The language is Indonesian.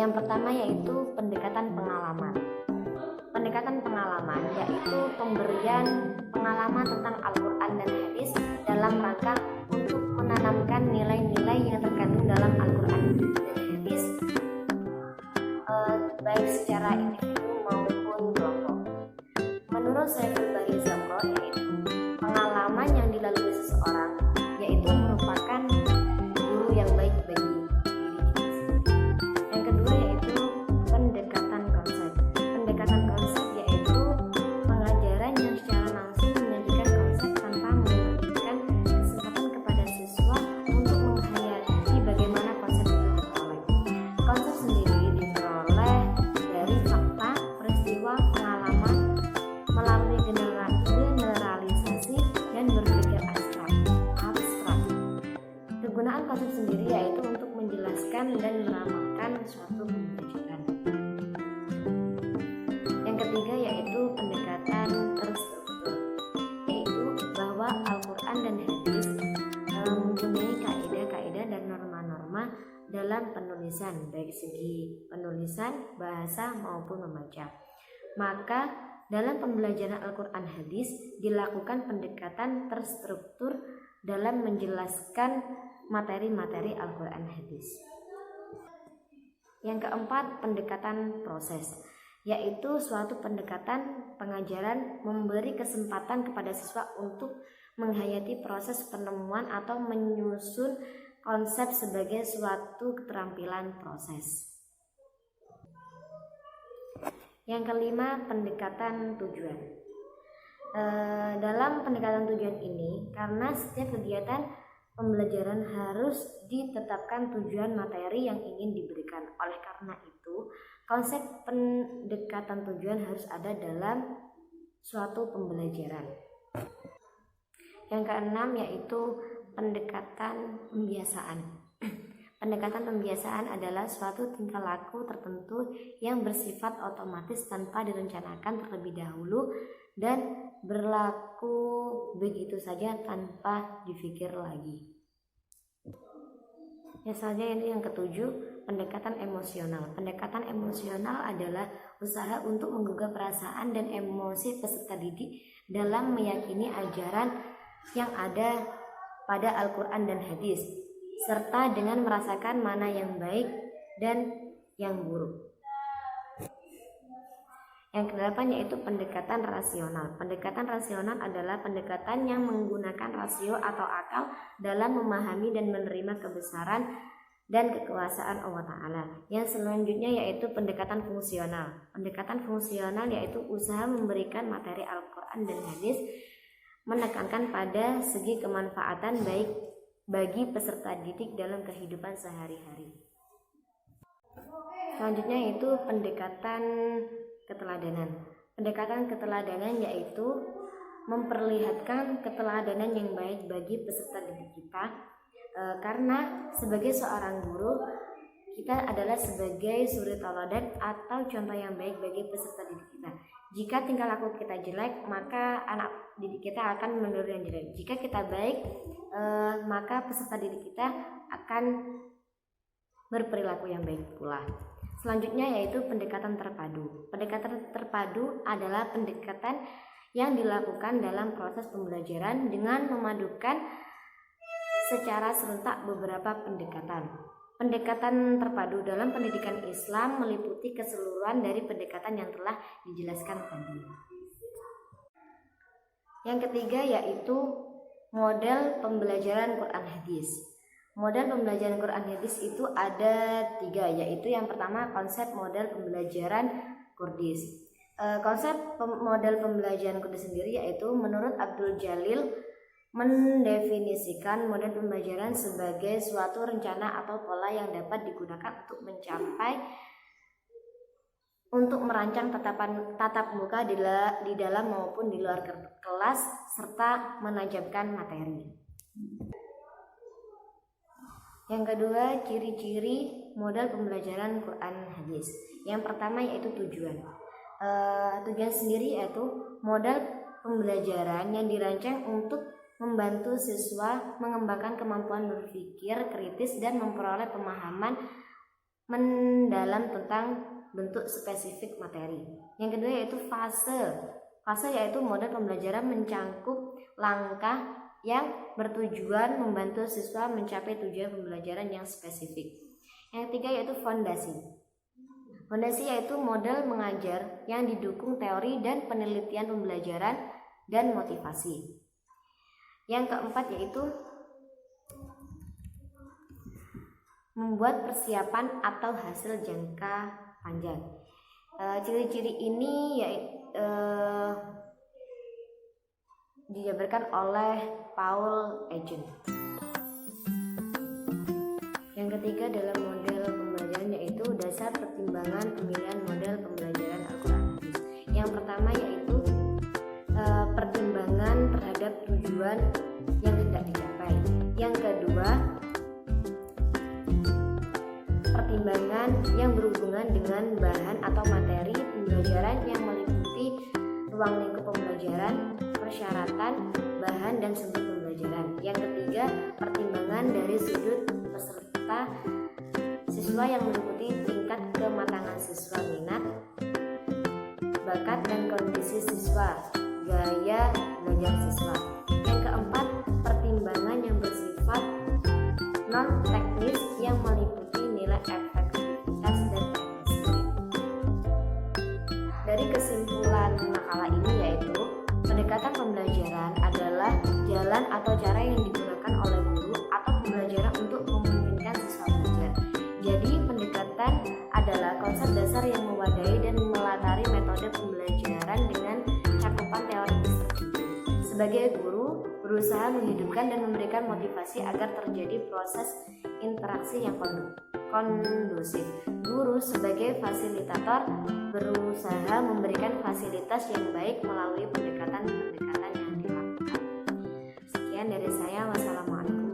Yang pertama yaitu pendekatan pengalaman. Pendekatan pengalaman yaitu pemberian pengalaman tentang Al-Quran dan hadis dalam rangka untuk menanamkan nilai-nilai yang terkandung dalam Al-Quran dan hadis, baik secara individu maupun kelompok. Menurut Syekhul Bahri Zamroh, yaitu pengalaman yang dilalui seseorang yaitu merupakan guru yang baik bagi diri kita sendiri. Yang kedua yaitu pendekatan konsep. Pendekatan konsep yaitu pengajaran yang secara langsung menyajikan konsep tanpa memberikan kesempatan kepada siswa untuk menghayati bagaimana konsep itu diperoleh. Konsep sendiri diperoleh dari fakta, peristiwa, pengalaman melalui generalisasi dan berpikir abstrak. Kegunaan konsep sendiri yaitu untuk menjelaskan dan meramalkan suatu pembelajaran. Yang ketiga yaitu pendekatan terstruktur, yaitu bahwa Al-Quran dan hadis mempunyai kaidah-kaidah dan norma-norma dalam penulisan, baik segi penulisan, bahasa maupun membaca. Maka dalam pembelajaran Al-Quran hadis dilakukan pendekatan terstruktur dalam menjelaskan materi-materi Al-Quran hadis. Yang keempat, pendekatan proses, yaitu suatu pendekatan pengajaran memberi kesempatan kepada siswa untuk menghayati proses penemuan atau menyusun konsep sebagai suatu keterampilan proses. Yang kelima, pendekatan tujuan. Dalam pendekatan tujuan ini, karena setiap kegiatan pembelajaran harus ditetapkan tujuan materi yang ingin diberikan. Oleh karena itu, konsep pendekatan tujuan harus ada dalam suatu pembelajaran. Yang keenam yaitu pendekatan pembiasaan. Pendekatan pembiasaan adalah suatu tingkah laku tertentu yang bersifat otomatis tanpa direncanakan terlebih dahulu dan berlaku begitu saja tanpa dipikir lagi. Ya saja ini yang ketujuh, pendekatan emosional. Pendekatan emosional adalah usaha untuk menggugah perasaan dan emosi peserta didik dalam meyakini ajaran yang ada pada Al-Quran dan hadis, serta dengan merasakan mana yang baik dan yang buruk. Yang kedelapan yaitu pendekatan rasional. Pendekatan rasional adalah pendekatan yang menggunakan rasio atau akal dalam memahami dan menerima kebesaran dan kekuasaan Allah Ta'ala. Yang selanjutnya yaitu pendekatan fungsional. Pendekatan fungsional yaitu usaha memberikan materi Al-Quran dan hadis, menekankan pada segi kemanfaatan baik bagi peserta didik dalam kehidupan sehari-hari. Selanjutnya yaitu pendekatan keteladanan. Pendekatan keteladanan yaitu memperlihatkan keteladanan yang baik bagi peserta didik kita, karena sebagai seorang guru kita adalah sebagai suri tauladan atau contoh yang baik bagi peserta didik kita. Jika tingkah laku kita jelek, maka anak didik kita akan meniru yang jelek. Jika kita baik, maka peserta didik kita akan berperilaku yang baik pula. Selanjutnya yaitu pendekatan terpadu. Pendekatan terpadu adalah pendekatan yang dilakukan dalam proses pembelajaran dengan memadukan secara serentak beberapa pendekatan. Pendekatan terpadu dalam pendidikan Islam meliputi keseluruhan dari pendekatan yang telah dijelaskan tadi. Yang ketiga yaitu model pembelajaran Quran hadis. Model pembelajaran Quran hadis itu ada 3, yaitu yang pertama konsep model pembelajaran Kurdis. Konsep model pembelajaran Kurdis sendiri yaitu menurut Abdul Jalil mendefinisikan model pembelajaran sebagai suatu rencana atau pola yang dapat digunakan untuk merancang tatap muka di dalam maupun di luar kelas serta menajamkan materi. Yang kedua, ciri-ciri model pembelajaran Quran hadis. Yang pertama yaitu tujuan. Tujuan sendiri yaitu model pembelajaran yang dirancang untuk membantu siswa mengembangkan kemampuan berpikir kritis dan memperoleh pemahaman mendalam tentang bentuk spesifik materi. Yang kedua yaitu fase. Fase yaitu model pembelajaran mencangkup langkah yang bertujuan membantu siswa mencapai tujuan pembelajaran yang spesifik. Yang ketiga yaitu fondasi. Fondasi yaitu model mengajar yang didukung teori dan penelitian pembelajaran dan motivasi. Yang keempat yaitu membuat persiapan atau hasil jangka panjang. Ciri-ciri ini dijabarkan oleh Paul Ejen. Yang ketiga dalam model pembelajaran yaitu dasar pertimbangan pemilihan model pembelajaran Al-Quran. Yang pertama yaitu pertimbangan terhadap tujuan yang hendak dicapai. Yang kedua, pertimbangan yang berhubungan dengan bahan atau materi pembelajaran yang meliputi ruang lingkup pembelajaran, persyaratan, bahan, dan sumber pembelajaran. Yang ketiga, pertimbangan dari sudut peserta siswa yang meliputi tingkat kematangan siswa, minat, bakat, dan kondisi siswa, gaya belajar siswa. Yang keempat, pertimbangan yang bersifat non-teknis yang meliputi nilai efektivitas dan efisiensi. Dari kesimpulan makalah ini yaitu pendekatan pembelajaran adalah jalan atau cara yang digunakan oleh guru atau pembelajaran untuk memungkinkan siswa belajar. Jadi pendekatan adalah konsep dasar yang mewadai dan melatari metode pembelajaran dengan cakupan teoritis tertentu. Sebagai guru, berusaha menghidupkan dan memberikan motivasi agar terjadi proses interaksi yang kondusif. Guru sebagai fasilitator berusaha memberikan fasilitas yang baik melalui pendekatan-pendekatan yang dilakukan. Sekian dari saya. Wassalamualaikum.